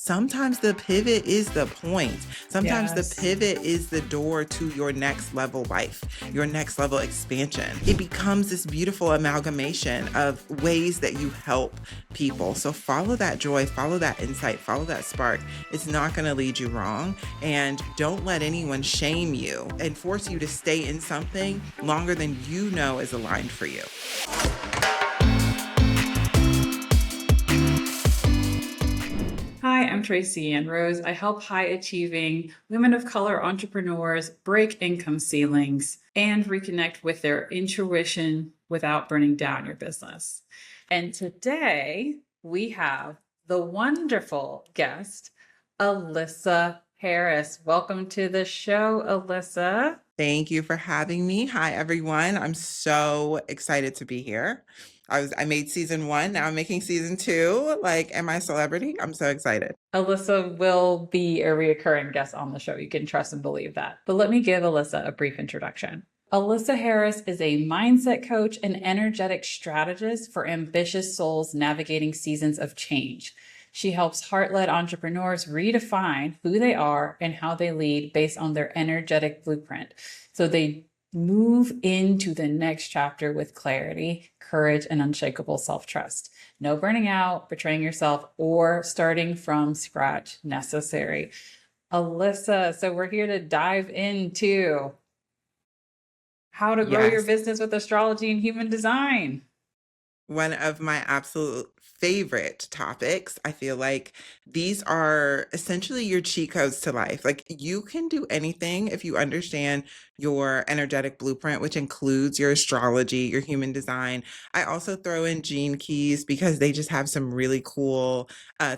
Sometimes the pivot is the point. Sometimes the Yes. pivot is the door to your next level life, your next level expansion. It becomes this beautiful amalgamation of ways that you help people. So follow that joy, follow that insight, follow that spark. It's not going to lead you wrong. And don't let anyone shame you and force you to stay in something longer than you know is aligned for you. Hi, I'm Tracy Ann Rose. I help high achieving women of color entrepreneurs break income ceilings and reconnect with their intuition without burning down your business. And today we have the wonderful guest, Alyssa Harris. Welcome to the show, Alyssa. Thank you for having me. Hi, everyone. I'm so excited to be here. I made season 1. Now I'm making season 2. Like, am I a celebrity? I'm so excited. Alyssa will be a reoccurring guest on the show. You can trust and believe that. But let me give Alyssa a brief introduction. Alyssa Harris is a mindset coach and energetic strategist for ambitious souls navigating seasons of change. She helps heart-led entrepreneurs redefine who they are and how they lead based on their energetic blueprint. So they move into the next chapter with clarity, courage, and unshakable self-trust. No burning out, betraying yourself, or starting from scratch necessary. Alyssa, so we're here to dive into how to grow your Yes. business with astrology and human design. One of my absolute favorite topics. I feel like these are essentially your cheat codes to life. Like, you can do anything if you understand your energetic blueprint, which includes your astrology, your human design. I also throw in gene keys because they just have some really cool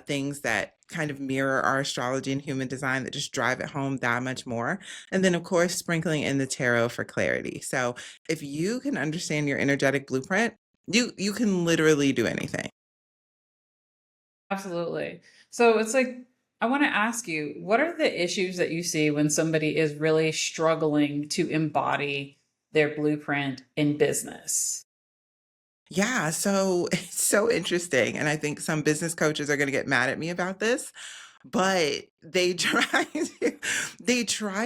things that kind of mirror our astrology and human design that just drive it home that much more. And then, of course, sprinkling in the tarot for clarity. So if you can understand your energetic blueprint, you can literally do anything. Absolutely. So it's like, I want to ask you, what are the issues that you see when somebody is really struggling to embody their blueprint in business? Yeah, so it's so interesting, and I think some business coaches are gonna get mad at me about this, but they try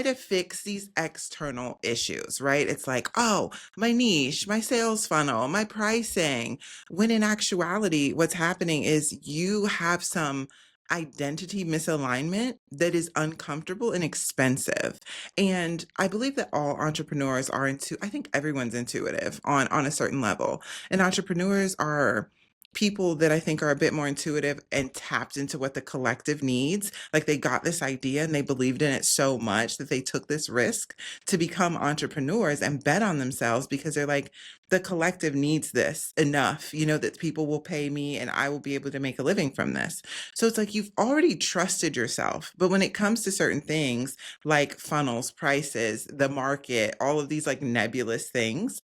to fix these external issues, right? It's like, "Oh, my niche, my sales funnel, my pricing," when in actuality, what's happening is you have some identity misalignment that is uncomfortable and expensive. And I believe that all entrepreneurs are I think everyone's intuitive on a certain level. And entrepreneurs are people that I think are a bit more intuitive and tapped into what the collective needs. Like, they got this idea and they believed in it so much that they took this risk to become entrepreneurs and bet on themselves because they're like, the collective needs this enough, that people will pay me and I will be able to make a living from this. So it's like you've already trusted yourself. But when it comes to certain things like funnels, prices, the market, all of these like nebulous things,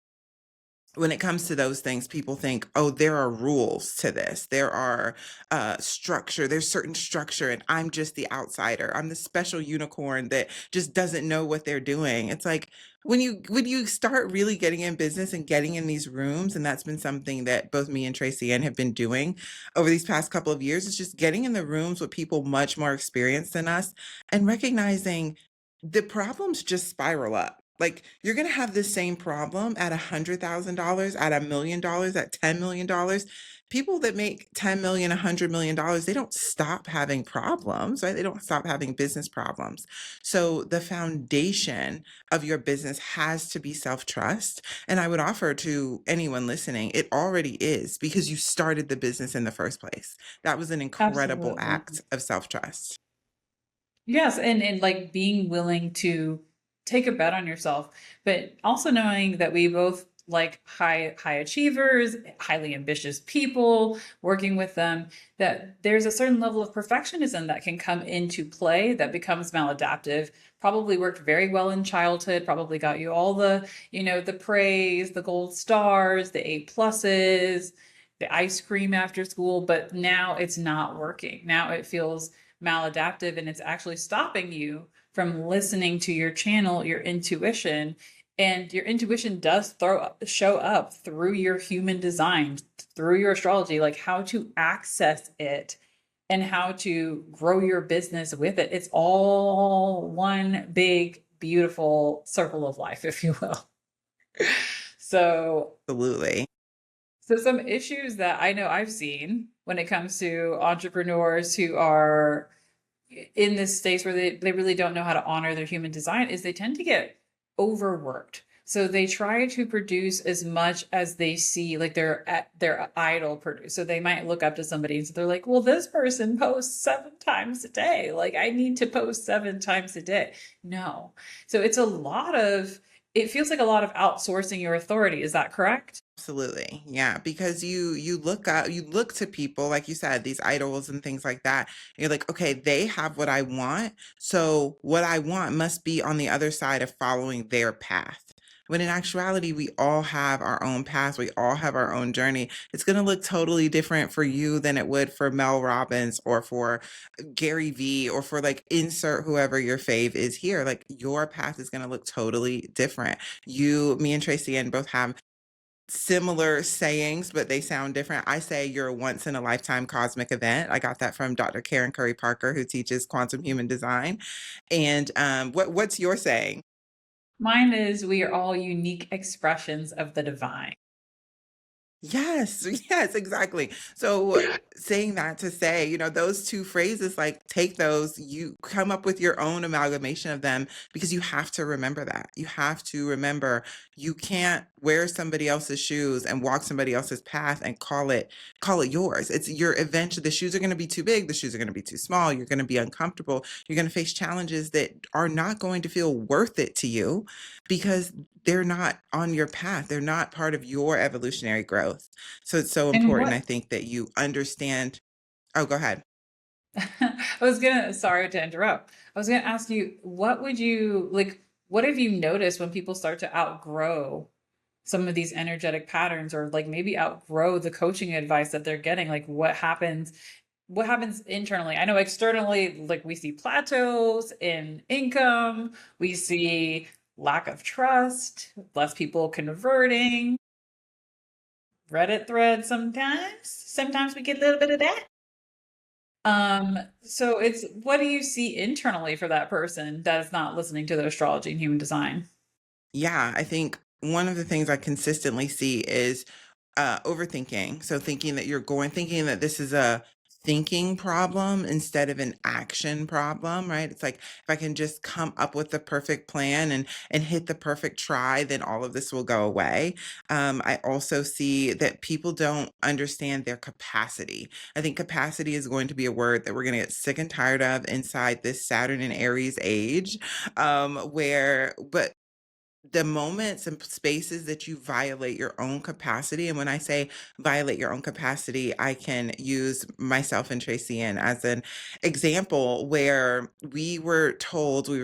when it comes to those things, people think, oh, there are rules to this. There are there's certain structure, and I'm just the outsider. I'm the special unicorn that just doesn't know what they're doing. It's like when you start really getting in business and getting in these rooms, and that's been something that both me and Tracy Ann have been doing over these past couple of years, is just getting in the rooms with people much more experienced than us and recognizing the problems just spiral up. Like, you're gonna have the same problem at $100,000, at $1 million, at $10 million. People that make 10 million, $100 million, they don't stop having problems, right? They don't stop having business problems. So the foundation of your business has to be self-trust. And I would offer to anyone listening, it already is because you started the business in the first place. That was an incredible Absolutely. act of self-trust. Yes, and like being willing to take a bet on yourself, but also knowing that we both like high achievers, highly ambitious people, working with them, that there's a certain level of perfectionism that can come into play that becomes maladaptive. Probably worked very well in childhood, probably got you all the, the praise, the gold stars, the A pluses, the ice cream after school, but now it's not working. Now it feels maladaptive and it's actually stopping you from listening to your channel, your intuition. And your intuition does show up through your human design, through your astrology, like how to access it and how to grow your business with it. It's all one big, beautiful circle of life, if you will. So, Absolutely. so some issues that I know I've seen when it comes to entrepreneurs who are in this space where they really don't know how to honor their human design is they tend to get overworked. So they try to produce as much as they see, like their idol produce. So they might look up to somebody and so they're like, well, this person posts 7 times a day. Like I need to post 7 times a day. No. So it's a lot of, it feels like a lot of outsourcing your authority. Is that correct? Absolutely. Yeah, because you look up, you look to people like you said, these idols and things like that. You're like, okay, they have what I want, so what I want must be on the other side of following their path. When in actuality, we all have our own path. We all have our own journey. It's going to look totally different for you than it would for Mel Robbins or for Gary Vee or for like insert whoever your fave is here. Like your path is going to look totally different. Me and Tracy Ann both have similar sayings, but they sound different. I say you're a once in a lifetime cosmic event. I got that from Dr. Karen Curry Parker, who teaches quantum human design. And what's your saying? Mine is we are all unique expressions of the divine. Yes, yes, exactly. So saying that to say, those two phrases, like take those, you come up with your own amalgamation of them because you have to remember that. You have to remember you can't wear somebody else's shoes and walk somebody else's path and call it yours. It's your eventually the shoes are going to be too big, the shoes are going to be too small, you're going to be uncomfortable, you're going to face challenges that are not going to feel worth it to you because they're not on your path. They're not part of your evolutionary growth. So it's so And important, I what think, that you understand. Oh, go ahead. sorry to interrupt. I was gonna ask you, what would you like, what have you noticed when people start to outgrow some of these energetic patterns or like maybe outgrow the coaching advice that they're getting? Like what happens internally? I know externally, like we see plateaus in income, we see lack of trust, less people converting, Reddit threads sometimes. Sometimes we get a little bit of that. So it's what do you see internally for that person that is not listening to the astrology and human design? Yeah, I think one of the things I consistently see is overthinking. So thinking that this is a thinking problem instead of an action problem, right? It's like if I can just come up with the perfect plan and hit the perfect try, then all of this will go away. I also see that people don't understand their capacity. I think capacity is going to be a word that we're going to get sick and tired of inside this Saturn and Aries age, but the moments and spaces that you violate your own capacity. And when I say violate your own capacity, I can use myself and Tracy Ann as an example where we were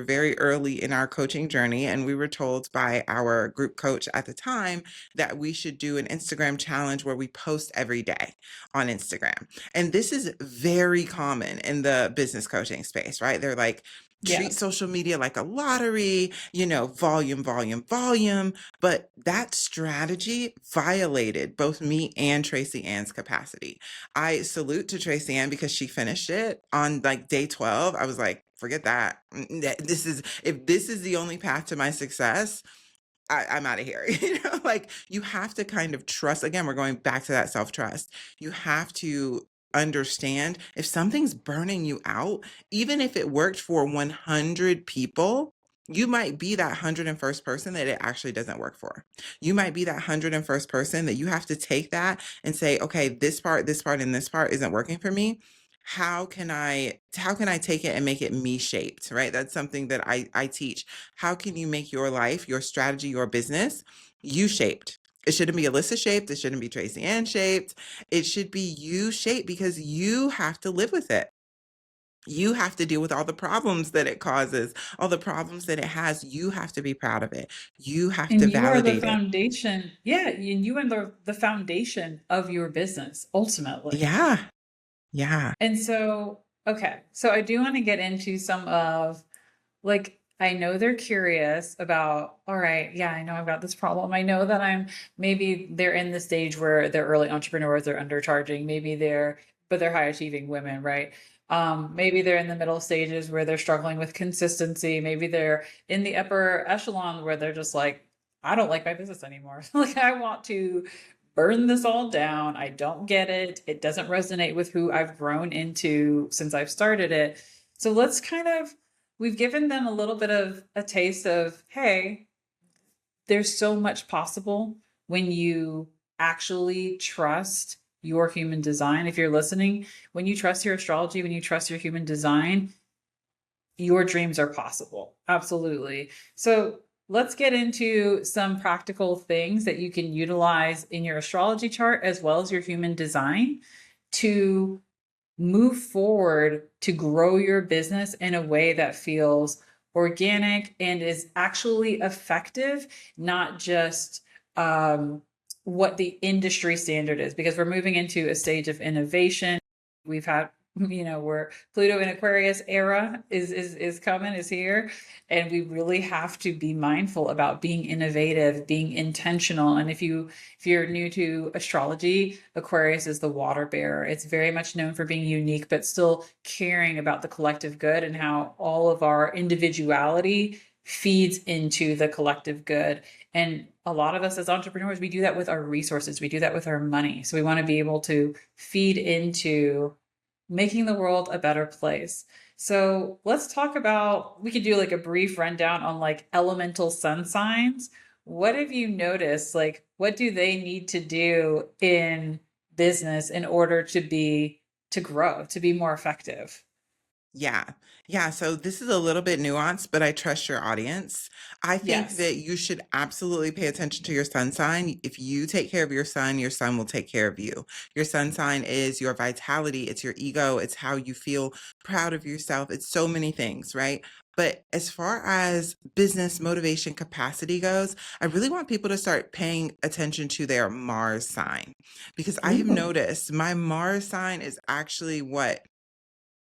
very early in our coaching journey, and we were told by our group coach at the time that we should do an Instagram challenge where we post every day on Instagram. And this is very common in the business coaching space, right? They're like, treat Yes. social media like a lottery, volume, volume, volume. But that strategy violated both me and Tracy Ann's capacity. I salute to Tracy Ann because she finished it on like day 12. I was like, forget that. If this is the only path to my success, I'm out of here. Like you have to kind of trust. Again, we're going back to that self trust. You have to understand if something's burning you out, even if it worked for 100 people, you might be that 101st person that it actually doesn't work for. You might be that 101st person that you have to take that and say, okay, this part, and this part isn't working for me. How can I take it and make it me shaped, right? That's something that I teach. How can you make your life, your strategy, your business you shaped? It shouldn't be Alyssa shaped. It shouldn't be Tracy Ann shaped. It should be you shaped because you have to live with it. You have to deal with all the problems that it causes, all the problems that it has. You have to be proud of it. You have to And you are the validate it. foundation. Yeah, and you are the foundation of your business ultimately. Yeah. Yeah. And so, okay, so I do want to get into some of like I know they're curious about, all right, yeah, I know I've got this problem. I know that maybe they're in the stage where they're early entrepreneurs, they're undercharging, maybe they're but they're high achieving women, right? Maybe they're in the middle stages where they're struggling with consistency. Maybe they're in the upper echelon where they're just like, I don't like my business anymore. Like, I want to burn this all down. I don't get it. It doesn't resonate with who I've grown into since I've started it. So let's kind of, we've given them a little bit of a taste of, hey, there's so much possible when you actually trust your human design. If you're listening, when you trust your astrology, when you trust your human design, your dreams are possible. Absolutely. So let's get into some practical things that you can utilize in your astrology chart as well as your human design to move forward to grow your business in a way that feels organic and is actually effective, not just what the industry standard is, because we're moving into a stage of innovation. We've had, where Pluto in Aquarius era is coming, is here, and we really have to be mindful about being innovative, being intentional. And if you're new to astrology, Aquarius is the water bearer. It's very much known for being unique, but still caring about the collective good and how all of our individuality feeds into the collective good. And a lot of us as entrepreneurs, we do that with our resources. We do that with our money. So we want to be able to feed into making the world a better place. So let's talk about, we could do like a brief rundown on like elemental sun signs. What have you noticed? Like, what do they need to do in business in order to grow, to be more effective? Yeah. Yeah. So this is a little bit nuanced, but I trust your audience. I think Yes. that you should absolutely pay attention to your sun sign. If you take care of your sun will take care of you. Your sun sign is your vitality, it's your ego, it's how you feel proud of yourself. It's so many things, right? But as far as business motivation capacity goes, I really want people to start paying attention to their Mars sign because I have Ooh. noticed my Mars sign is actually what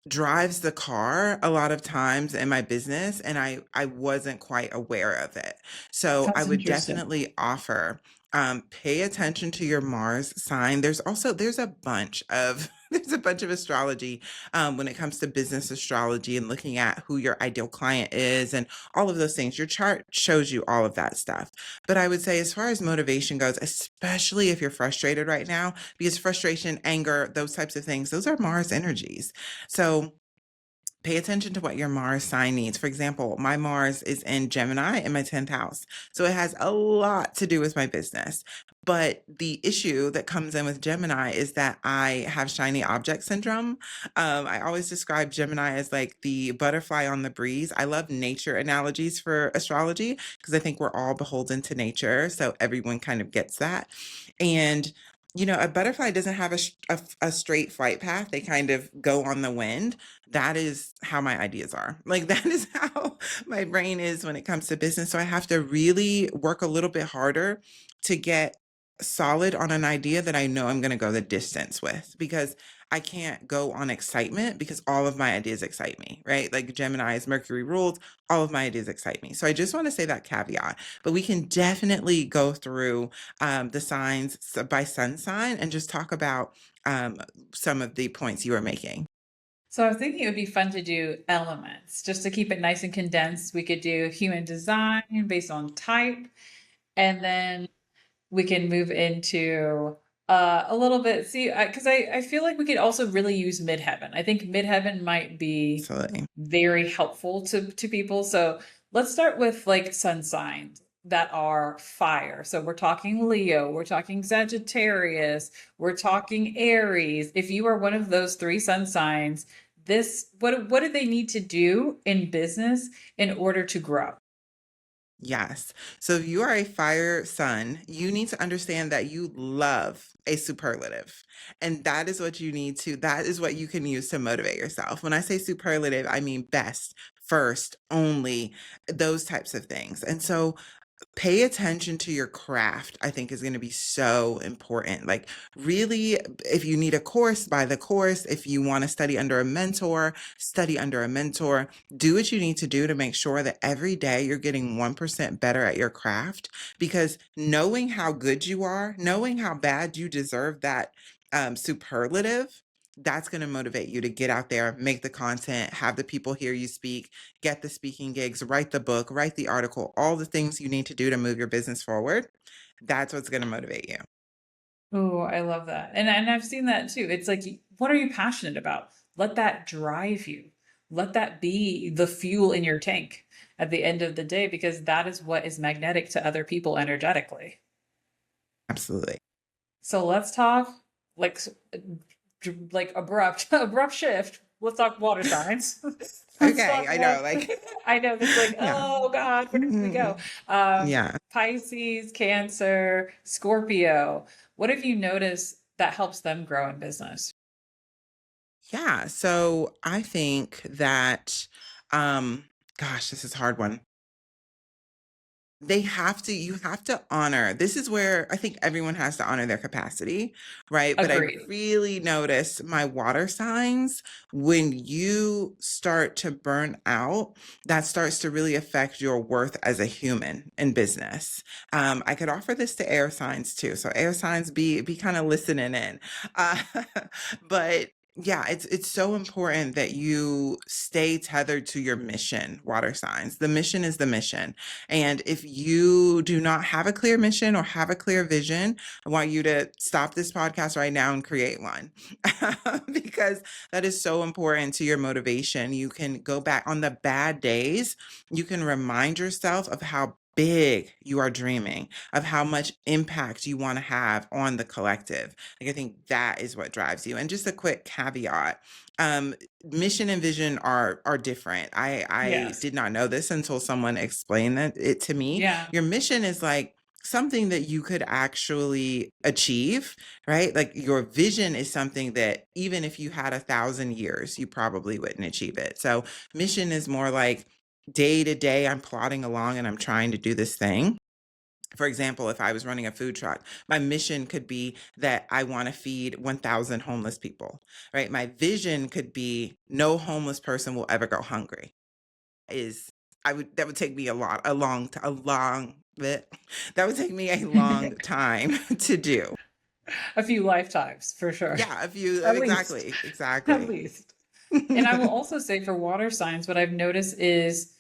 drives the car a lot of times in my business, and I wasn't quite aware of it. So I That's would interesting. definitely offer, pay attention to your Mars sign. There's a bunch of there's a bunch of astrology when it comes to business astrology and looking at who your ideal client is and all of those things. Your chart shows you all of that stuff. But I would say as far as motivation goes, especially if you're frustrated right now, because frustration, anger, those types of things, those are Mars energies. So pay attention to what your Mars sign needs. For example, my Mars is in Gemini in my 10th house. So it has a lot to do with my business. But the issue that comes in with Gemini is that I have shiny object syndrome. I always describe Gemini as like the butterfly on the breeze. I love nature analogies for astrology because I think we're all beholden to nature. So everyone kind of gets that. And a butterfly doesn't have a straight flight path. They kind of go on the wind. That is how my ideas are. Like, that is how my brain is when it comes to business. So I have to really work a little bit harder to get solid on an idea that I know I'm going to go the distance with because I can't go on excitement because all of my ideas excite me, right? Like Gemini is Mercury ruled, all of my ideas excite me. So I just want to say that caveat, but we can definitely go through the signs by sun sign and just talk about some of the points you were making. So I was thinking it would be fun to do elements just to keep it nice and condensed. We could do human design based on type, and then we can move into a little bit. See, because I feel like we could also really use midheaven. I think midheaven might be Absolutely. very helpful to people. So let's start with like sun signs that are fire. So we're talking Leo, we're talking Sagittarius, we're talking Aries. If you are one of those three sun signs, this what do they need to do in business in order to grow? Yes. So if you are a fire sun, you need to understand that you love a superlative. And that is what you can use to motivate yourself. When I say superlative, I mean best, first, only, those types of things. And so pay attention to your craft, I think is going to be so important. Like, really, if you need a course, buy the course. If you want to study under a mentor, study under a mentor. Do what you need to do to make sure that every day you're getting 1% better at your craft, because knowing how good you are, knowing how bad you deserve that superlative, that's going to motivate you to get out there, make the content, have the people hear you speak, get the speaking gigs, write the book, write the article, all the things you need to do to move your business forward. That's what's going to motivate you. Oh, I love that. And I've seen that too. It's like, what are you passionate about? Let that drive you. Let that be the fuel in your tank at the end of the day, because that is what is magnetic to other people energetically. Absolutely. So let's talk like like abrupt shift. Let's talk water signs. Let's Okay, talk I know. about Like, I know it's like, yeah. oh God, where did we go? Mhm. Yeah. Pisces, Cancer, Scorpio. What have you noticed that helps them grow in business? Yeah. So I think that, um, gosh, this is a hard one. You have to honor. This is where I think everyone has to honor their capacity, right? But I Agreed. really notice my water signs when you start to burn out, that starts to really affect your worth as a human in business. I could offer this to air signs too. So air signs be kind of listening in. Uh, but yeah, it's so important that you stay tethered to your mission, water signs. The mission is the mission. And if you do not have a clear mission or have a clear vision, I want you to stop this podcast right now and create one because that is so important to your motivation. You can go back on the bad days, you can remind yourself of how big you are dreaming, of how much impact you want to have on the collective. Like, I think that is what drives you. And just a quick caveat. Um, Mission and vision are different. I Yes. did not know this until someone explained it to me. Yeah. Your mission is like something that you could actually achieve, right? Like your vision is something that even if you had 1,000 years, you probably wouldn't achieve it. So mission is more like day to day, I'm plodding along and I'm trying to do this thing. For example, if I was running a food truck, my mission could be that I want to feed 1,000 homeless people, right? My vision could be no homeless person will ever go hungry. Is that would take me bit- that would take me a long time to do. A few lifetimes for sure. Yeah, if you At least. exactly, At exactly. least. And I will also say for water signs, what I've noticed is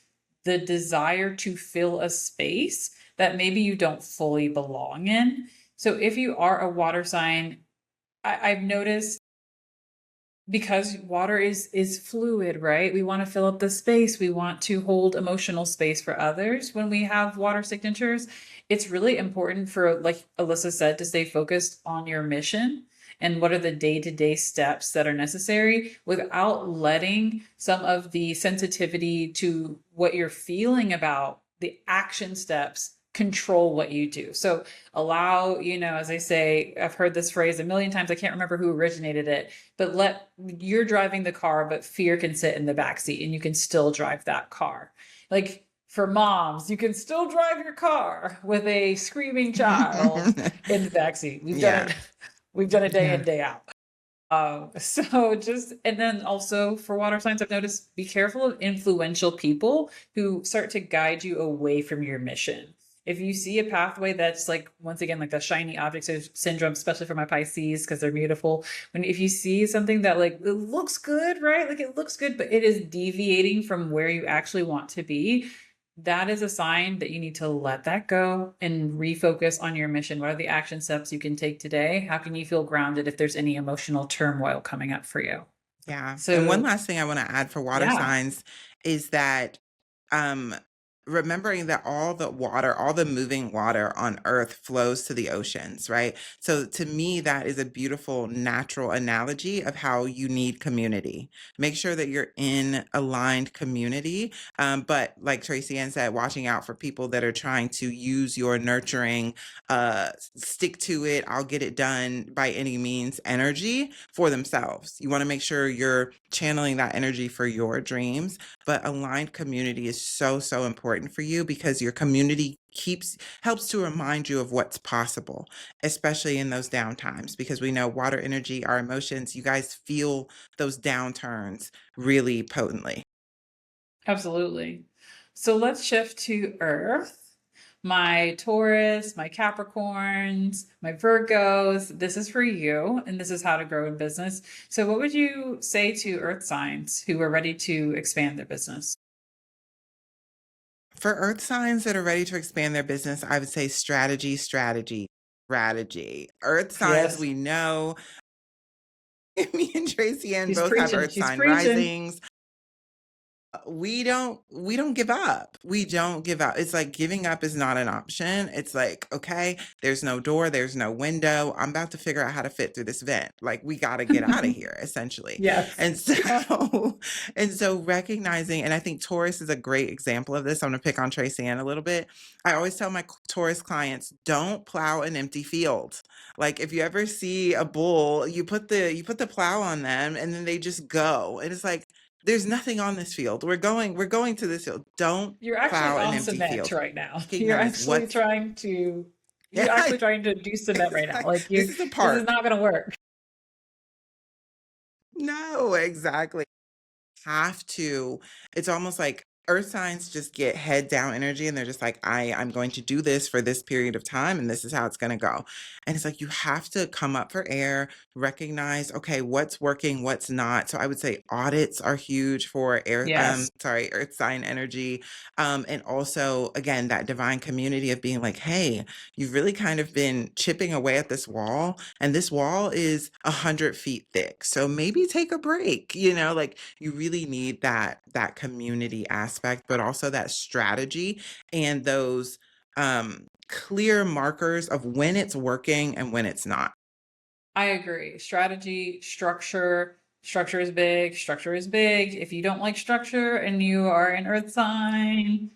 the desire to fill a space that maybe you don't fully belong in. So if you are a water sign, I've noticed, because water is fluid, right? We want to fill up the space. We want to hold emotional space for others when we have water signatures. It's really important for, like Alyssa said, to stay focused on your mission and what are the day-to-day steps that are necessary without letting some of the sensitivity to what you're feeling about the action steps control what you do. So allow, as I say, I've heard this phrase a million times. I can't remember who originated it, but you're driving the car, but fear can sit in the back seat and you can still drive that car. Like for moms, you can still drive your car with a screaming child in the back seat. We've done Yeah. it. We've done it day in, Yeah. day out. So just, and then also for water signs, I've noticed, be careful of influential people who start to guide you away from your mission. If you see a pathway that's like, once again, like the shiny object syndrome, especially for my Pisces, because they're beautiful. If you see something that like, it looks good, right? Like it looks good, but it is deviating from where you actually want to be, that is a sign that you need to let that go and refocus on your mission. What are the action steps you can take today? How can you feel grounded if there's any emotional turmoil coming up for you? Yeah. And one So, last thing I want to add for water yeah, signs is that um remembering that all the moving water on earth flows to the oceans, right? So to me, that is a beautiful natural analogy of how you need community. Make sure that you're in aligned community. But like Tracy Ann said, watching out for people that are trying to use your nurturing, stick to it, I'll get it done by any means energy for themselves. You want to make sure you're channeling that energy for your dreams, but aligned community is so, so important for you because your community helps to remind you of what's possible, especially in those down times, because we know water energy, our emotions, you guys feel those downturns really potently. absolutely. So let's shift to Earth. my Taurus, my Capricorns, my Virgos, this is for you, and this is how to grow in business. So, what would you say to earth signs who are ready to expand their business? For earth signs that are ready to expand their business, I would say strategy, strategy, strategy. Earth signs, Yes, we know. Me and Tracy Ann she's both have preaching. earth She's sign preaching. risings. We don't give up. We don't give up. It's like giving up is not an option. It's like, okay, there's no door, there's no window. I'm about to figure out how to fit through this vent. Like we got to get out of here essentially. Yes. And so and so recognizing, and I think Taurus is a great example of this. I'm going to pick on Tracy Ann a little bit. I always tell my Taurus clients, don't plow an empty field. Like if you ever see a bull, you put the plow on them and then they just go. And it's like there's nothing on this field. We're going to this field. Don't You're actually plow an on empty cement field. right now. You're Recognize actually what's trying to you're yeah, actually trying to do cement right now. Like this you is a this is park. not gonna work. No, exactly. Have to it's almost like earth signs just get head down energy and they're just like I'm going to do this for this period of time and this is how it's going to go. And it's like you have to come up for air, recognize okay, what's working, what's not. So I would say audits are huge for air Yes. sorry, earth sign energy. And also again that divine community of being like, hey, you've really kind of been chipping away at this wall and this wall is 100 feet thick. So maybe take a break, like you really need that community aspect, but also that strategy and those clear markers of when it's working and when it's not. I agree. Strategy, structure. Structure is big. Structure is big. If you don't like structure and you are an earth sign,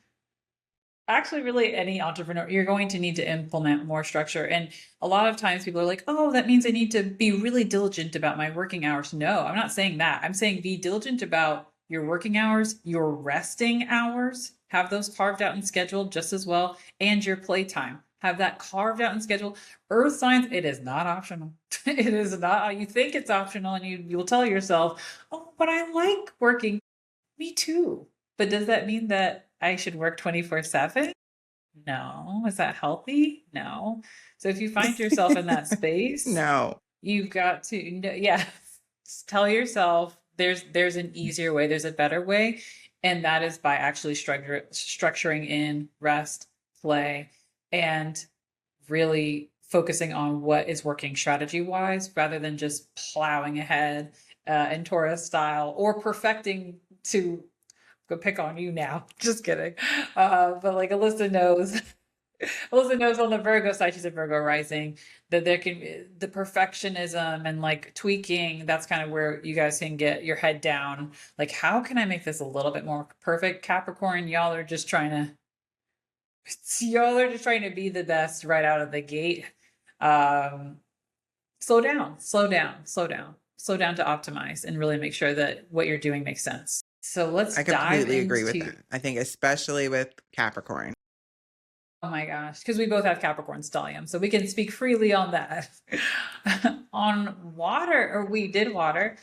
actually really any entrepreneur, you're going to need to implement more structure. And a lot of times people are like, oh, that means I need to be really diligent about my working hours. No, I'm not saying that. I'm saying be diligent about your working hours, your resting hours, have those carved out and scheduled just as well, and your playtime. Have that carved out and scheduled. Earth signs, it is not optional. It is not, you think it's optional and you'll tell yourself, oh, but I like working. Me too. But does that mean that I should work 24/7? No. Is that healthy? No. So if you find yourself in that space, No. you've got to yeah, tell yourself there's an easier way, there's a better way, and that is by actually structuring in rest, play, and really focusing on what is working strategy wise rather than just plowing ahead in Taurus style or perfecting to go pick on you now. Just kidding. But like Alyssa knows, Alyssa knows on the Virgo side, she's a Virgo rising, that there can be the perfectionism and like tweaking. That's kind of where you guys can get your head down. Like, how can I make this a little bit more perfect? Capricorn, y'all are just trying to be the best right out of the gate. Um, slow down, slow down, slow down, slow down to optimize and really make sure that what you're doing makes sense. So let's I dive completely agree with into, that. I think especially with Capricorn. oh my gosh, because we both have Capricorn stellium, so we can speak freely on that. On water, or we did water.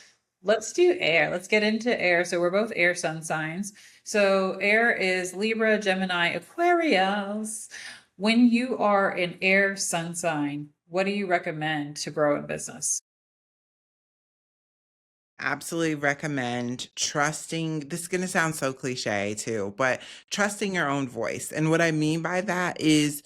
Let's do air. Let's get into air. So we're both air sun signs. So air is Libra, Gemini, Aquarius. When you are an air sun sign, what do you recommend to grow in business? Absolutely recommend trusting. This is going to sound so cliche too, but trusting your own voice. And what I mean by that is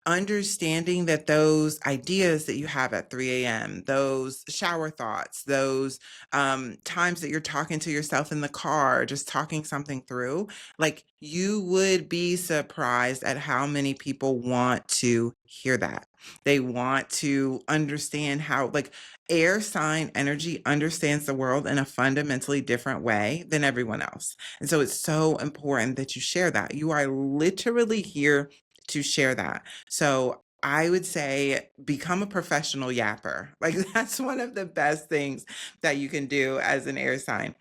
understanding that those ideas that you have at 3 a.m., those shower thoughts, those times that you're talking to yourself in the car, just talking something through, like you would be surprised at how many people want to hear that. They want to understand how, like, air sign energy understands the world in a fundamentally different way than everyone else. And so it's so important that you share that. You are literally here to share that. So I would say become a professional yapper. Like that's one of the best things that you can do as an air sign.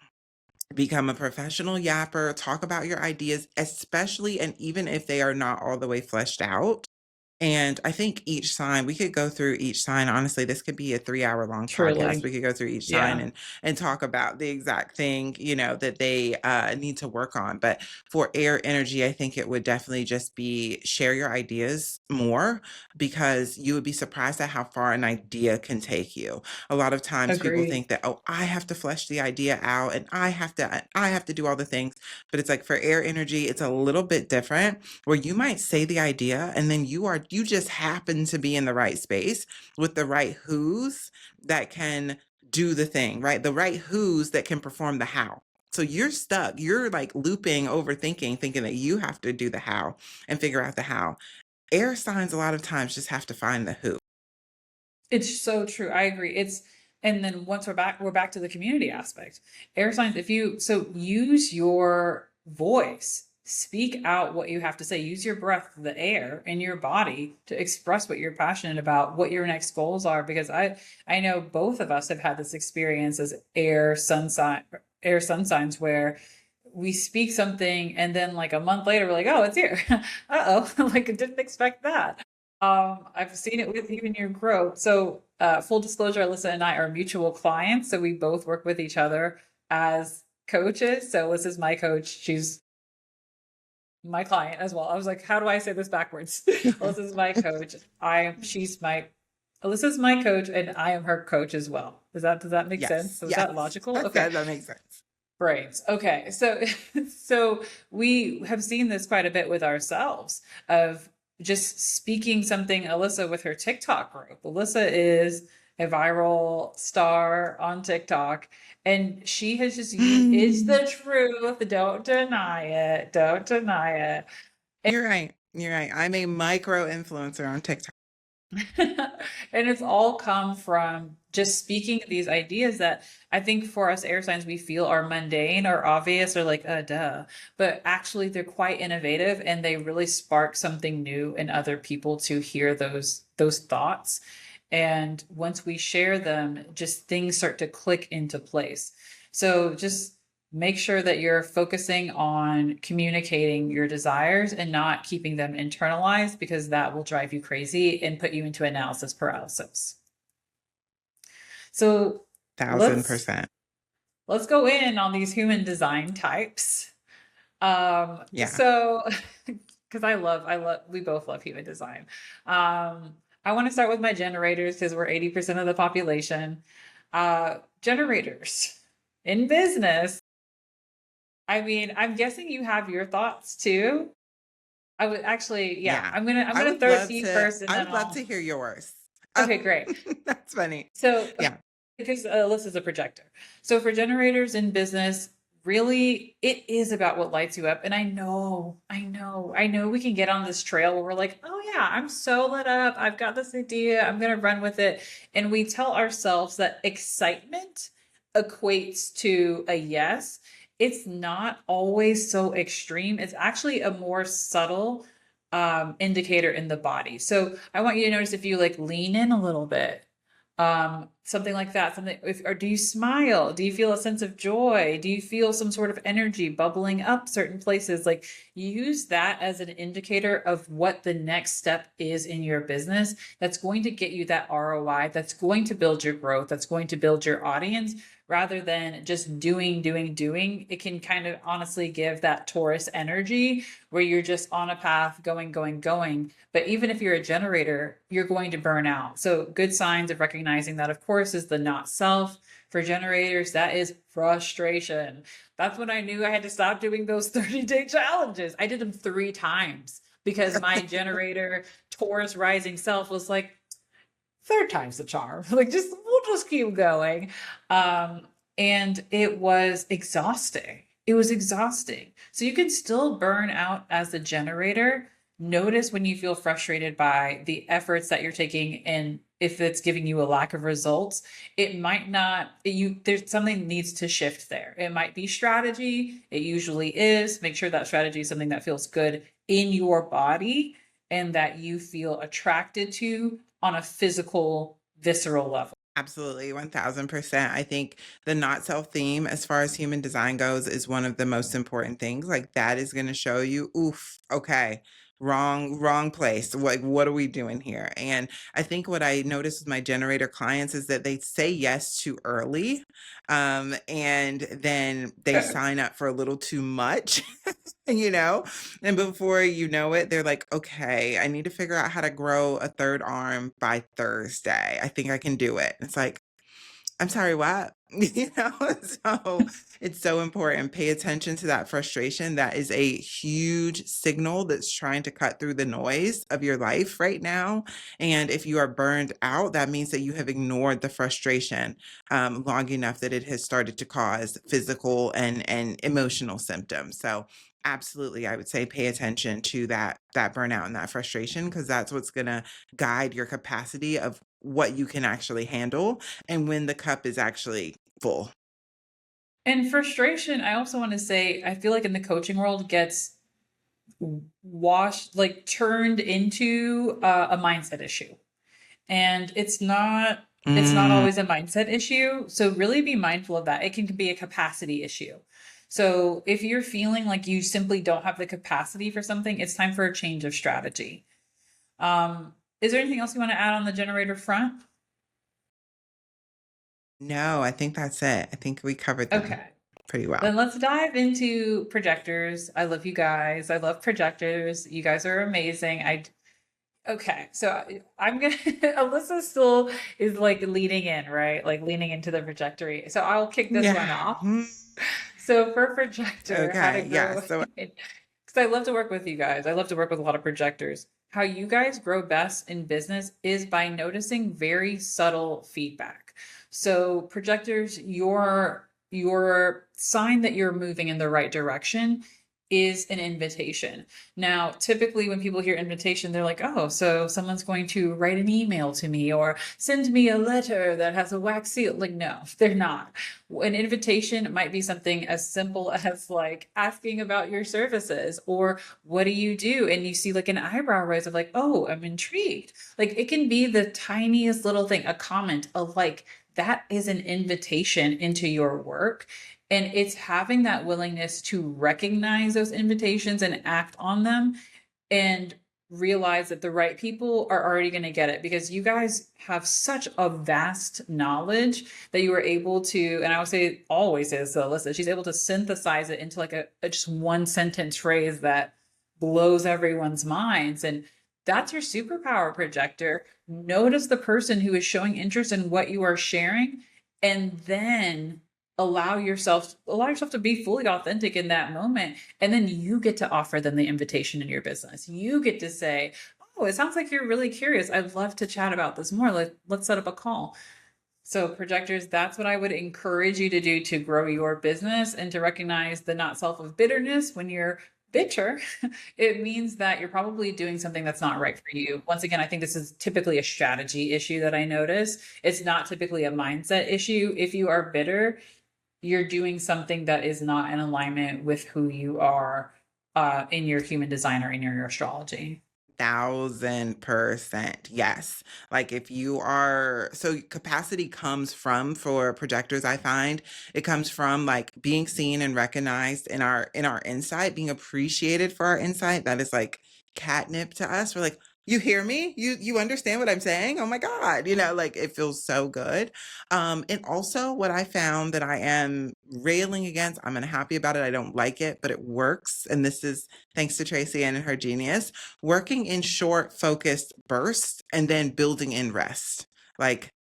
Become a professional yapper, talk about your ideas, especially and even if they are not all the way fleshed out. And I think each sign, we could go through each sign. Honestly, this could be a 3 hour long podcast. We Truly. could go through each sign Yeah. and talk about the exact thing, that they need to work on. But for air energy, I think it would definitely just be share your ideas more, because you would be surprised at how far an idea can take you. A lot of times people Agreed. think that, oh, I have to flesh the idea out and I have to do all the things. But it's like for air energy, it's a little bit different, where you might say the idea and then you just happen to be in the right space with the right who's that can do the thing, right? The right who's that can perform the how. So you're stuck. You're like looping, overthinking, thinking that you have to do the how and figure out the how. Air signs a lot of times just have to find the who. It's so true. I agree. And then once we're back to the community aspect. Air signs, if you so use your voice, speak out what you have to say, use your breath, the air in your body to express what you're passionate about, what your next goals are. Because I know both of us have had this experience as air sun signs where we speak something and then like a month later we're like, oh, it's here. Uh-oh. Like I didn't expect that. I've seen it with even your growth. So, full disclosure, Alyssa and I are mutual clients. So we both work with each other as coaches. So Alyssa's my coach. She's my client as well. I was like, how do I say this backwards? Alyssa's my coach. Alyssa's my coach and I am her coach as well. Does that make sense? Yes, So is that yes. logical? That Okay. said, that makes sense. Brains. Okay. So so we have seen this quite a bit with ourselves of just speaking something. Alyssa with her TikTok group. Alyssa is a viral star on TikTok and she has just used it's the truth. Don't deny it. Don't deny it. You're right. You're right. I'm a micro influencer on TikTok. And it's all come from just speaking these ideas that I think for us air signs we feel are mundane or obvious or like duh, but actually they're quite innovative and they really spark something new in other people to hear those thoughts. And once we share them, just things start to click into place. So just make sure that you're focusing on communicating your desires and not keeping them internalized because that will drive you crazy and put you into analysis paralysis. So Thousand let's percent. let's go in on these human design types. Yeah. So because we both love human design. I want to start with my generators because we're 80% of the population. Generators in business. I mean, I'm guessing you have your thoughts too. I would actually, yeah, Yeah. I'm I gonna would throw it love to you to first and I then would love I'll to hear yours. okay, great. That's funny. So, Yeah. because Alyssa's a projector. So for generators in business, really, it is about what lights you up. And I know we can get on this trail where we're like, oh yeah, I'm so lit up. I've got this idea. I'm going to run with it. And we tell ourselves that excitement equates to a yes. It's not always so extreme. It's actually a more subtle indicator in the body. So I want you to notice if you like lean in a little bit, something like that, something if or do you smile, do you feel a sense of joy, do you feel some sort of energy bubbling up certain places, like use that as an indicator of what the next step is in your business that's going to get you that ROI, that's going to build your growth, that's going to build your audience, rather than just doing. It can kind of honestly give that Taurus energy where you're just on a path going. But even if you're a generator, you're going to burn out. So good signs of recognizing that, of course, is the not self. For generators, that is frustration. That's when I knew I had to stop doing those 30-day challenges. I did them 3 times because my generator Taurus rising self was like, third time's the charm. Like we'll just keep going. And it was exhausting. It was exhausting. So you can still burn out as a generator. Notice when you feel frustrated by the efforts that you're taking and if it's giving you a lack of results, it might not there's something needs to shift there. It might be strategy. It usually is. Make sure that strategy is something that feels good in your body and that you feel attracted to on a physical, visceral level. Absolutely, 1000%. I think the not self theme, as far as human design goes, is one of the most important things. Like, that is going to show you, oof, okay, wrong place. Like, what are we doing here? And I think what I noticed with my generator clients is that they say yes too early, and then they sign up for a little too much. You know, and before you know it, they're like, okay, I need to figure out how to grow a third arm by Thursday. I think I can do it. It's like, I'm sorry, what? You know, so it's so important. Pay attention to that frustration. That is a huge signal that's trying to cut through the noise of your life right now. And if you are burned out, that means that you have ignored the frustration long enough that it has started to cause physical and emotional symptoms. So absolutely, I would say pay attention to that burnout and that frustration, because that's what's going to guide your capacity of what you can actually handle and when the cup is actually full. And frustration, I also want to say, I feel like in the coaching world gets washed, like turned into a mindset issue. And it's not Mm, always a mindset issue. So really be mindful of that. It can be a capacity issue. So if you're feeling like you simply don't have the capacity for something, it's time for a change of strategy. Is there anything else you want to add on the generator front? no, I think that's it. I think we covered them Okay. pretty well. Then let's dive into projectors. I love you guys. I love projectors. You guys are amazing. Okay, so I'm gonna Alyssa still is like leaning in, right? Like leaning into the trajectory. So I'll kick this one Yeah. off. So for projector, how to Okay. Yeah. grow, So because I love to work with you guys. I love to work with a lot of projectors. How you guys grow best in business is by noticing very subtle feedback. So projectors, your sign that you're moving in the right direction is an invitation. Now, typically when people hear invitation, they're like, oh, so someone's going to write an email to me or send me a letter that has a wax seal. Like, no, they're not. An invitation might be something as simple as like asking about your services or what do you do? And you see like an eyebrow raise of like, oh, I'm intrigued. Like it can be the tiniest little thing, a comment, a like. That is an invitation into your work. And it's having that willingness to recognize those invitations and act on them and realize that the right people are already going to get it because you guys have such a vast knowledge that you are able to, and I would say always is, so Alyssa, she's able to synthesize it into like a just one sentence phrase that blows everyone's minds. And that's your superpower, projector. Notice the person who is showing interest in what you are sharing, and then allow yourself to be fully authentic in that moment, and then you get to offer them the invitation in your business. You get to say, oh, it sounds like you're really curious. I'd love to chat about this more. Let's set up a call. So projectors, that's what I would encourage you to do to grow your business and to recognize the not self of bitterness. When you're bitter, it means that you're probably doing something that's not right for you. Once again, I think this is typically a strategy issue that I notice. It's not typically a mindset issue. If you are bitter, you're doing something that is not in alignment with who you are in your human design or in your astrology. 1000%. Yes. Like if you are, so capacity comes from, for projectors, I find it comes from like being seen and recognized in our insight, being appreciated for our insight. That is like catnip to us. We're like, you hear me? You understand what I'm saying? Oh my God. Like it feels so good. And also what I found that I am railing against, I'm unhappy about it. I don't like it, but it works. And this is thanks to Tracy Ann and her genius, working in short, focused bursts and then building in rest. Like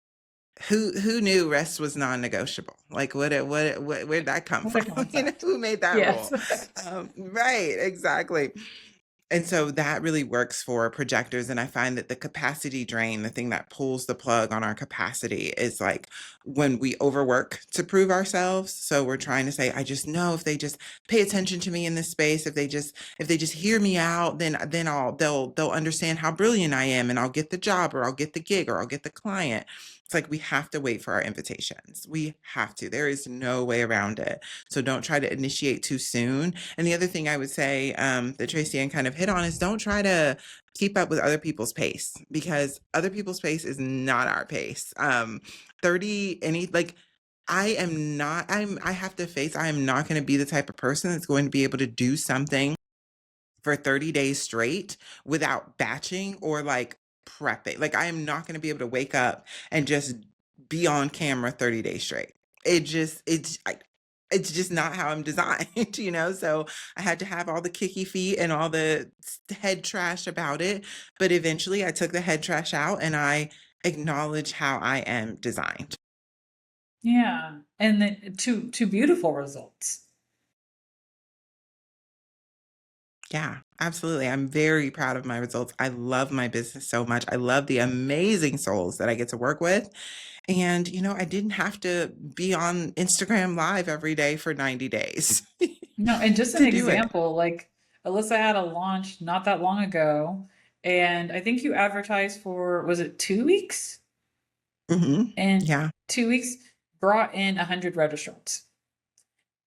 who knew rest was non-negotiable? Like where'd that come That's a from? concept. Who made that Yes. rule? Right, exactly. And so that really works for projectors. And I find that the capacity drain, the thing that pulls the plug on our capacity, is like when we overwork to prove ourselves. So we're trying to say, I just know if they just pay attention to me in this space, if they just hear me out, then they'll understand how brilliant I am and I'll get the job or I'll get the gig or I'll get the client. It's like we have to wait for our invitations. We have to. There is no way around it. So don't try to initiate too soon. And the other thing I would say that Tracy Ann kind of hit on is don't try to keep up with other people's pace, because other people's pace is not our pace. 30, like I have to face, I am not going to be the type of person that's going to be able to do something for 30 days straight without batching or like prepping. Like I am not going to be able to wake up and just be on camera 30 days straight. It's just not how I'm designed, you know? So I had to have all the kicky feet and all the head trash about it. But eventually I took the head trash out and I acknowledge how I am designed. Yeah. And then two beautiful results. Yeah, absolutely. I'm very proud of my results. I love my business so much. I love the amazing souls that I get to work with. And, I didn't have to be on Instagram Live every day for 90 days No, and just an to do it. example, like Alyssa had a launch not that long ago, and I think you advertised for, was it 2 weeks? And Yeah. 2 weeks brought in 100 registrants.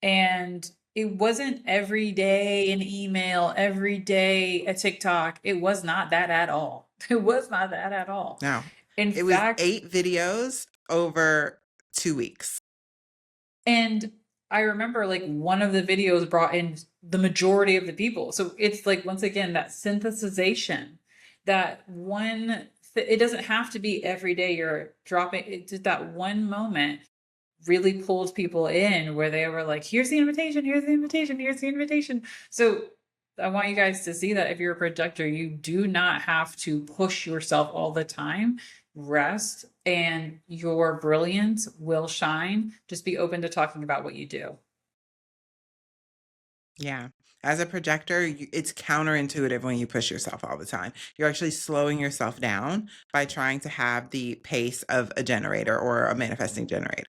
And it wasn't every day an email, every day a TikTok. It was not that at all. It was not that at all. No, In it was fact, 8 videos over 2 weeks. and I remember like one of the videos brought in the majority of the people. So it's like, once again, that synthesization, that one, it doesn't have to be every day you're dropping, it's just that one moment really pulled people in where they were like, here's the invitation, here's the invitation, here's the invitation. So I want you guys to see that if you're a projector, you do not have to push yourself all the time. Rest and your brilliance will shine. Just be open to talking about what you do. Yeah. As a projector, it's counterintuitive when you push yourself all the time. You're actually slowing yourself down by trying to have the pace of a generator or a manifesting generator.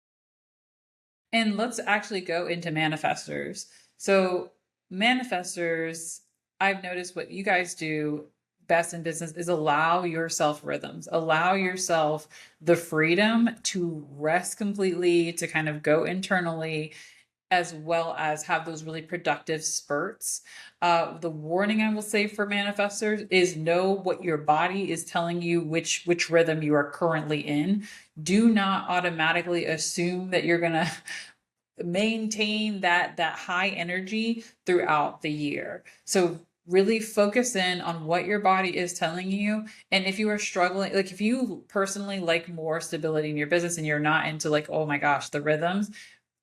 And let's actually go into manifestors. So, manifestors, I've noticed what you guys do best in business is allow yourself rhythms, allow yourself the freedom to rest completely, to kind of go internally, as well as have those really productive spurts. The warning I will say for manifestors is know what your body is telling you, which rhythm you are currently in. Do not automatically assume that you're gonna maintain that high energy throughout the year. So really focus in on what your body is telling you. And if you are struggling, like if you personally like more stability in your business and you're not into like, oh my gosh, the rhythms,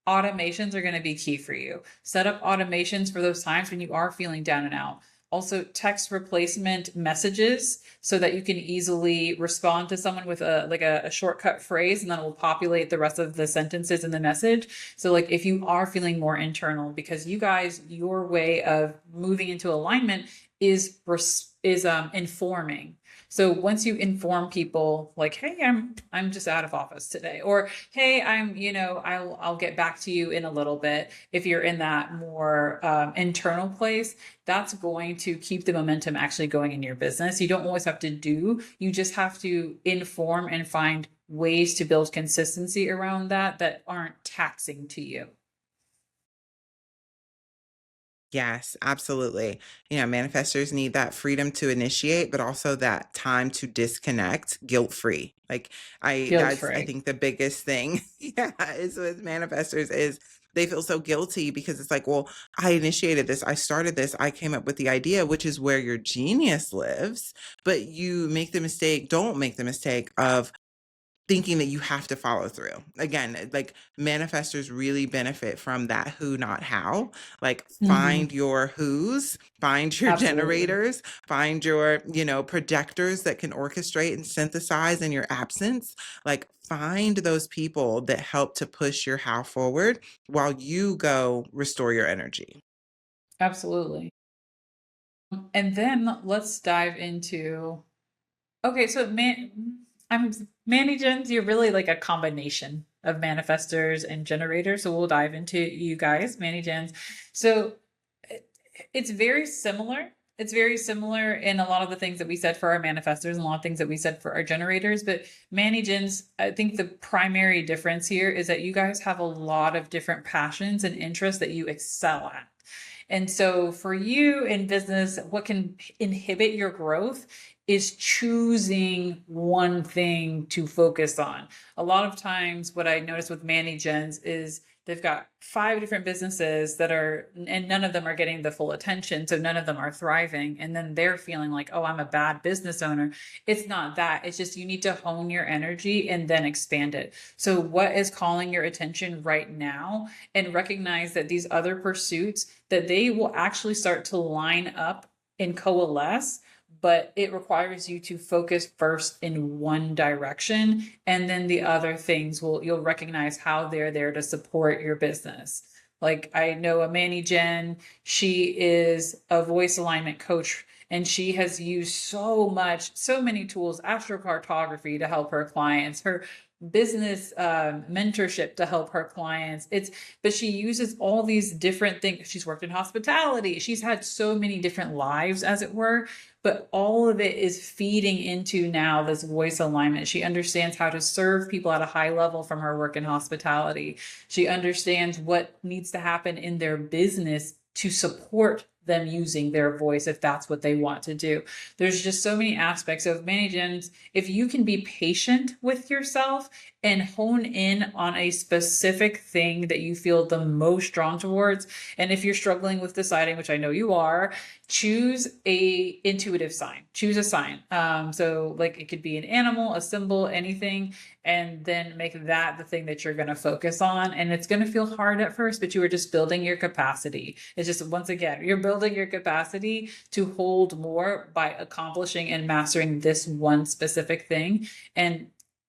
automations are going to be key for you. Set up automations for those times when you are feeling down and out. Also, text replacement messages so that you can easily respond to someone with a shortcut phrase, and then it will populate the rest of the sentences in the message. So like if you are feeling more internal, because you guys, your way of moving into alignment is informing. So once you inform people like, hey, I'm just out of office today, or hey, I'll get back to you in a little bit. If you're in that more internal place, that's going to keep the momentum actually going in your business. You don't always have to do, you just have to inform and find ways to build consistency around that aren't taxing to you. Yes, absolutely. Manifestors need that freedom to initiate, but also that time to disconnect guilt-free. Like Guilt that's I free. think the biggest thing, yeah, is with manifestors is they feel so guilty because it's like, well, I initiated this, I started this, I came up with the idea, which is where your genius lives, but you make the mistake, don't make the mistake of thinking that you have to follow through. Again, like manifestors really benefit from that who, not how. Like Mm-hmm. find your who's, find your Absolutely. generators, find your, projectors that can orchestrate and synthesize in your absence. Like find those people that help to push your how forward while you go restore your energy. Absolutely. And then let's dive into, okay, so I'm Manigens, you're really like a combination of manifestors and generators. So we'll dive into you guys, Manigens. So it's very similar. It's very similar in a lot of the things that we said for our manifestors and a lot of things that we said for our generators. But Manigens, I think the primary difference here is that you guys have a lot of different passions and interests that you excel at. And so for you in business, what can inhibit your growth is choosing one thing to focus on. A lot of times, what I notice with Manny Gens is they've got 5 different businesses that are, and none of them are getting the full attention. So none of them are thriving. And then they're feeling like, oh, I'm a bad business owner. It's not that. It's just you need to hone your energy and then expand it. So, what is calling your attention right now? And recognize that these other pursuits, that they will actually start to line up and coalesce, but it requires you to focus first in one direction, and then the other things you'll recognize how they're there to support your business. Like, I know a Manny Jen, she is a voice alignment coach, and she has used so many tools, astrocartography to help her clients, her business mentorship to help her clients. But she uses all these different things. She's worked in hospitality, she's had so many different lives, as it were, but all of it is feeding into now this voice alignment. She understands how to serve people at a high level from her work in hospitality. She understands what needs to happen in their business to support them using their voice if that's what they want to do. There's just so many aspects of management. If you can be patient with yourself and hone in on a specific thing that you feel the most drawn towards, and if you're struggling with deciding, which I know you are, choose a intuitive sign. Choose a sign. So like it could be an animal, a symbol, anything, and then make that the thing that you're going to focus on. And it's going to feel hard at first, but you are just building your capacity. It's just, once again, you're building your capacity to hold more by accomplishing and mastering this one specific thing. And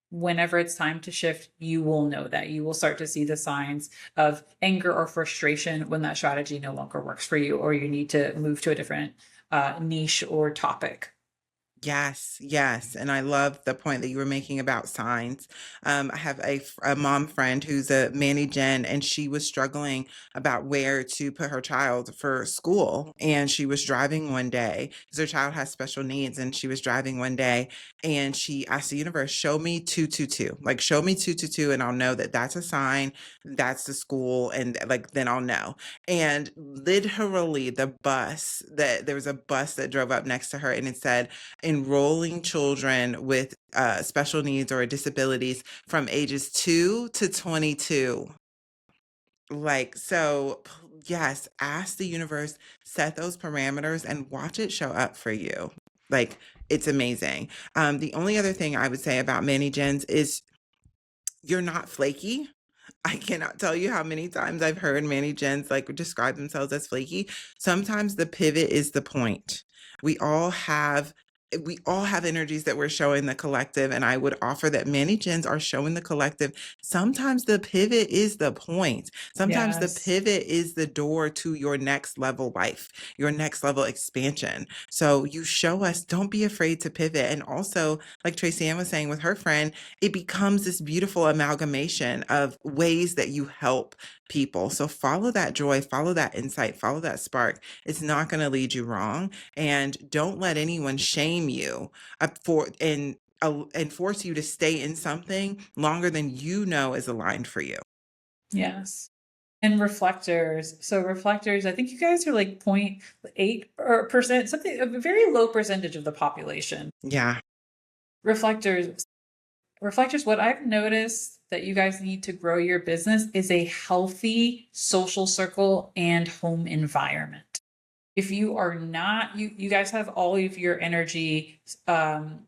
whenever it's time to shift, you will know that. You will start to see the signs of anger or frustration when that strategy no longer works for you, or you need to move to a different niche or topic. Yes, yes. And I love the point that you were making about signs. I have a mom friend who's a Manny Jen, and she was struggling about where to put her child for school. And she was driving one day because her child has special needs. And she was driving one day and she asked the universe, show me 222, like show me 222, and I'll know that that's a sign, that's the school. And like, then I'll know. And literally there was a bus that drove up next to her, and it said, enrolling children with special needs or disabilities from ages 2 to 22. Like, so yes, ask the universe, set those parameters, and watch it show up for you. Like, it's amazing. The only other thing I would say about Manny Gens is you're not flaky. I cannot tell you how many times I've heard Manny Gens like describe themselves as flaky. Sometimes the pivot is the point. We all have we all have energies that we're showing the collective, and I would offer that Manny Gens are showing the collective. Sometimes the pivot is the point. Sometimes the Yes. pivot is the door to your next level life, your next level expansion. So you show us, don't be afraid to pivot. And also, like Tracy Ann was saying with her friend, it becomes this beautiful amalgamation of ways that you help people. So follow that joy, follow that insight, follow that spark. It's not going to lead you wrong. And don't let anyone shame you and force you to stay in something longer than you know is aligned for you. Yes. And reflectors. So reflectors, I think you guys are like 0.8 or percent, something, a very low percentage of the population. Yeah. Reflectors, what I've noticed that you guys need to grow your business is a healthy social circle and home environment. If you are not, you guys have all of your energy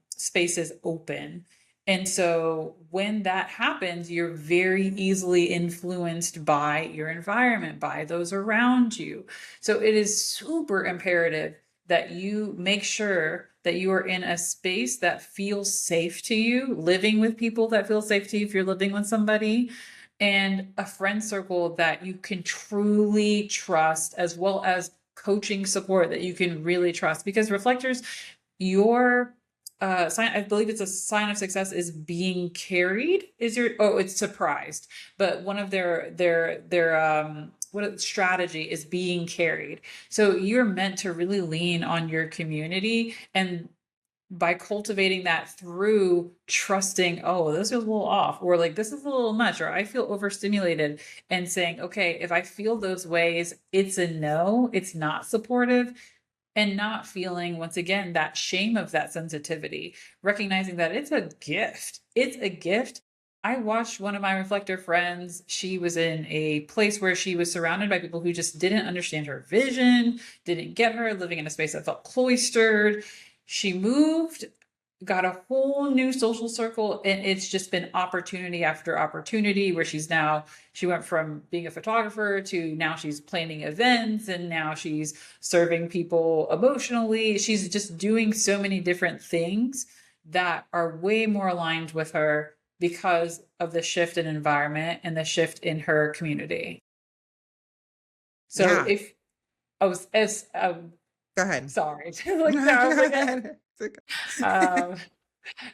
spaces open. And so when that happens, you're very easily influenced by your environment, by those around you. So it is super imperative that you make sure that you are in a space that feels safe to you, living with people that feel safe to you if you're living with somebody, and a friend circle that you can truly trust, as well as coaching support that you can really trust. Because reflectors, your sign, I believe it's a sign of success, is being carried. It's surprised, but one of their what strategy is being carried. So you're meant to really lean on your community, and by cultivating that through trusting, oh, this is a little off, or like this is a little much, or I feel overstimulated, and saying, okay, if I feel those ways, it's a no, it's not supportive. And not feeling, once again, that shame of that sensitivity, recognizing that it's a gift. It's a gift. I watched one of my reflector friends. She was in a place where she was surrounded by people who just didn't understand her vision, didn't get her, living in a space that felt cloistered. She moved, got a whole new social circle, and it's just been opportunity after opportunity where she went from being a photographer to now she's planning events, and now she's serving people emotionally. She's just doing so many different things that are way more aligned with her because of the shift in environment and the shift in her community. So Yeah, if I was as go ahead. sorry, like No, I was go like, ahead. It's okay. um,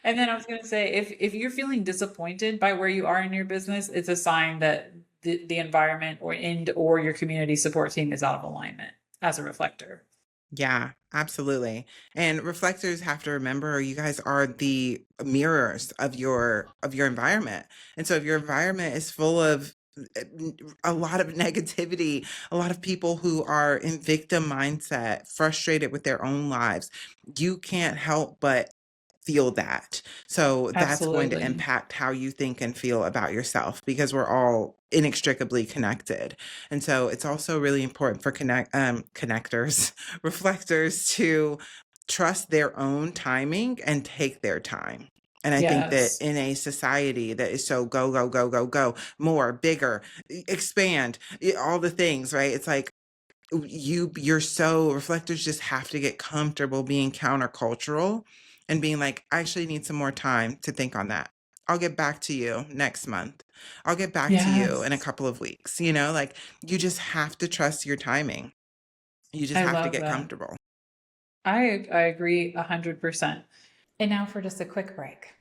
and then I was going to say, if you're feeling disappointed by where you are in your business, it's a sign that the environment or your community support team is out of alignment as a reflector. Yeah, absolutely. And reflectors have to remember you guys are the mirrors of your environment. And so if your environment is full of a lot of negativity, a lot of people who are in victim mindset, frustrated with their own lives, you can't help but feel that. So that's going to Absolutely. impact how you think and feel about yourself because we're all inextricably connected. And so it's also really important for connectors, reflectors to trust their own timing and take their time. And I think that Yes. in a society that is so go, go, go, go, go, more, bigger, expand, all the things, right? It's like you're so reflectors just have to get comfortable being countercultural and being like, I actually need some more time to think on that. I'll get back to you next month. I'll get back to you in a Yes. couple of weeks. Like you just have to trust your timing. You just I have to love get that. comfortable. I agree 100%. And now for just a quick break.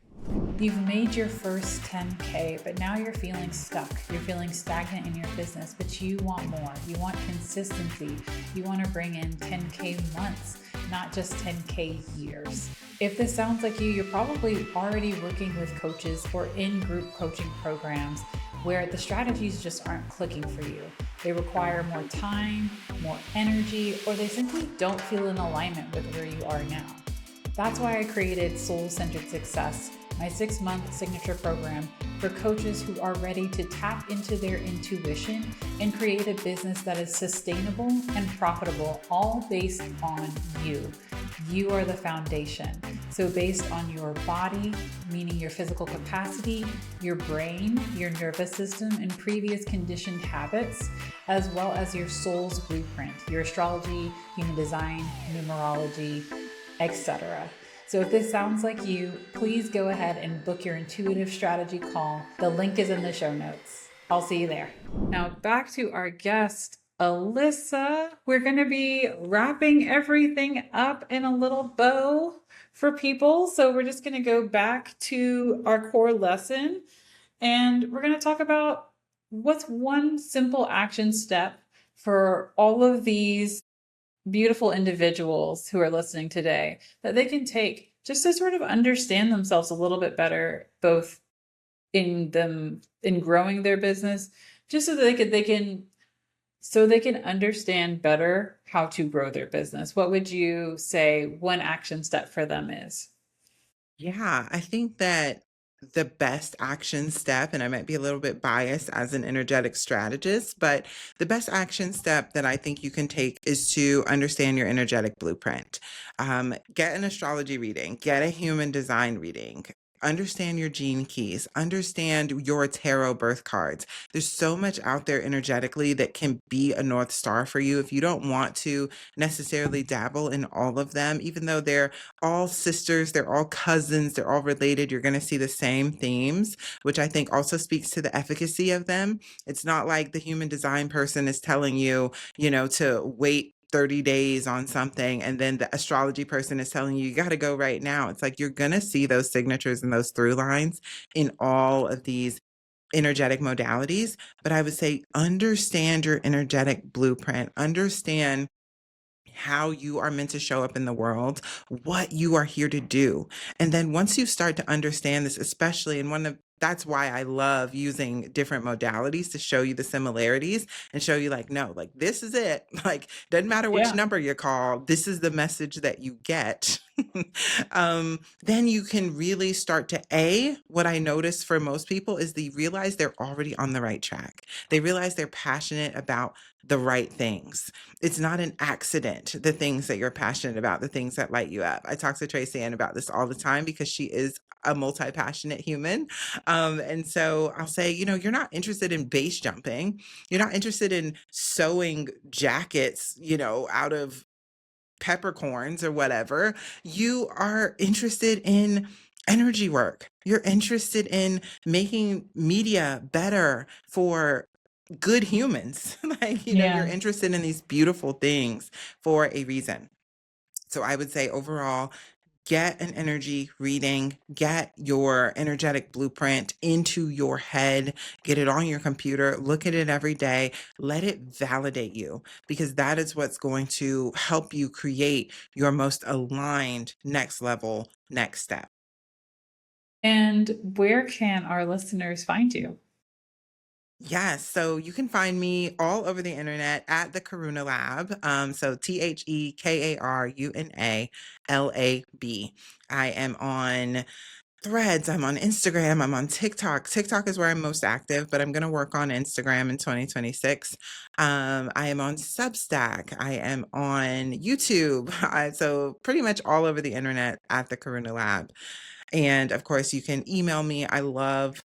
You've made your first 10K, but now you're feeling stuck. You're feeling stagnant in your business, but you want more. You want consistency. You want to bring in 10K months, not just 10K years. If this sounds like you, you're probably already working with coaches or in group coaching programs where the strategies just aren't clicking for you. They require more time, more energy, or they simply don't feel in alignment with where you are now. That's why I created Soul Centered Success, my 6-month signature program for coaches who are ready to tap into their intuition and create a business that is sustainable and profitable, all based on you. You are the foundation. So, based on your body, meaning your physical capacity, your brain, your nervous system, and previous conditioned habits, as well as your soul's blueprint, your astrology, human design, numerology, etc. So if this sounds like you, please go ahead and book your intuitive strategy call. The link is in the show notes. I'll see you there. Now back to our guest, Alyssa. We're going to be wrapping everything up in a little bow for people. So we're just going to go back to our core lesson and we're going to talk about what's one simple action step for all of these beautiful individuals who are listening today that they can take just to sort of understand themselves a little bit better, both in growing their business, just so that they can understand better how to grow their business. What would you say one action step for them is? Yeah, I think that the best action step, and I might be a little bit biased as an energetic strategist, but the best action step that I think you can take is to understand your energetic blueprint. Get an astrology reading, get a human design reading. Understand your gene keys, understand your tarot birth cards. There's so much out there energetically that can be a North Star for you if you don't want to necessarily dabble in all of them, even though they're all sisters, they're all cousins, they're all related. You're going to see the same themes, which I think also speaks to the efficacy of them. It's not like the human design person is telling you, to wait 30 days on something and then the astrology person is telling you got to go right now. It's like you're going to see those signatures and those through lines in all of these energetic modalities, but I would say understand your energetic blueprint, understand how you are meant to show up in the world, what you are here to do. And then once you start to understand this, especially in that's why I love using different modalities to show you the similarities and show you like, no, like this is it. Like, doesn't matter which Yeah. number you call, this is the message that you get. then you can really start to what I notice for most people is they realize they're already on the right track. They realize they're passionate about the right things. It's not an accident, the things that you're passionate about, the things that light you up. I talk to Tracy Ann about this all the time because she is a multi-passionate human. And so I'll say, you're not interested in base jumping. You're not interested in sewing jackets, out of peppercorns or whatever. You are interested in energy work. You're interested in making media better for good humans. Like, you're Yeah. interested in these beautiful things for a reason. So I would say overall, get an energy reading, get your energetic blueprint into your head, get it on your computer, look at it every day, let it validate you, because that is what's going to help you create your most aligned next level, next step. And where can our listeners find you? Yes, so you can find me all over the internet at the Karuna Lab. So TheKarunalab. I am on Threads, I'm on Instagram, I'm on TikTok. TikTok is where I'm most active, but I'm going to work on Instagram in 2026. I am on Substack. I am on YouTube. So pretty much all over the internet at the Karuna Lab. And of course, you can email me. I love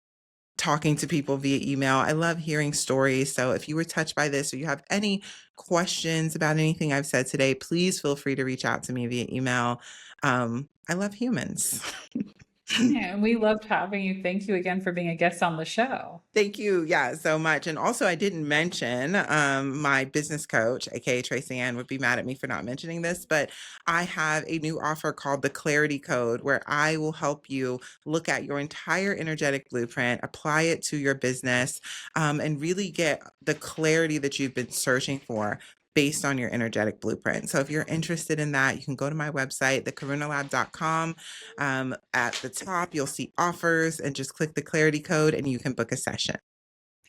talking to people via email. I love hearing stories. So if you were touched by this or you have any questions about anything I've said today, please feel free to reach out to me via email. I love humans. Yeah, and we loved having you. Thank you again for being a guest on the show. Thank you. Yeah, so much. And also, I didn't mention my business coach, aka Tracy Ann, would be mad at me for not mentioning this, but I have a new offer called the Clarity Code, where I will help you look at your entire energetic blueprint, apply it to your business, and really get the clarity that you've been searching for based on your energetic blueprint. So if you're interested in that, you can go to my website, thekarunalab.com. At the top, you'll see offers and just click the clarity code and you can book a session.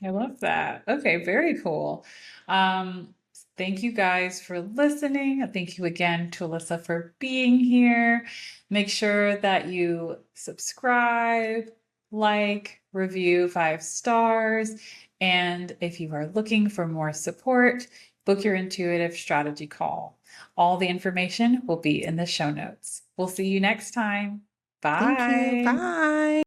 I love that. Okay, very cool. Um, Thank you guys for listening. Thank you again to Alyssa for being here. Make sure that you subscribe, like, review 5 stars. And if you are looking for more support, book your intuitive strategy call. All the information will be in the show notes. We'll see you next time. Thank you. Bye. Bye.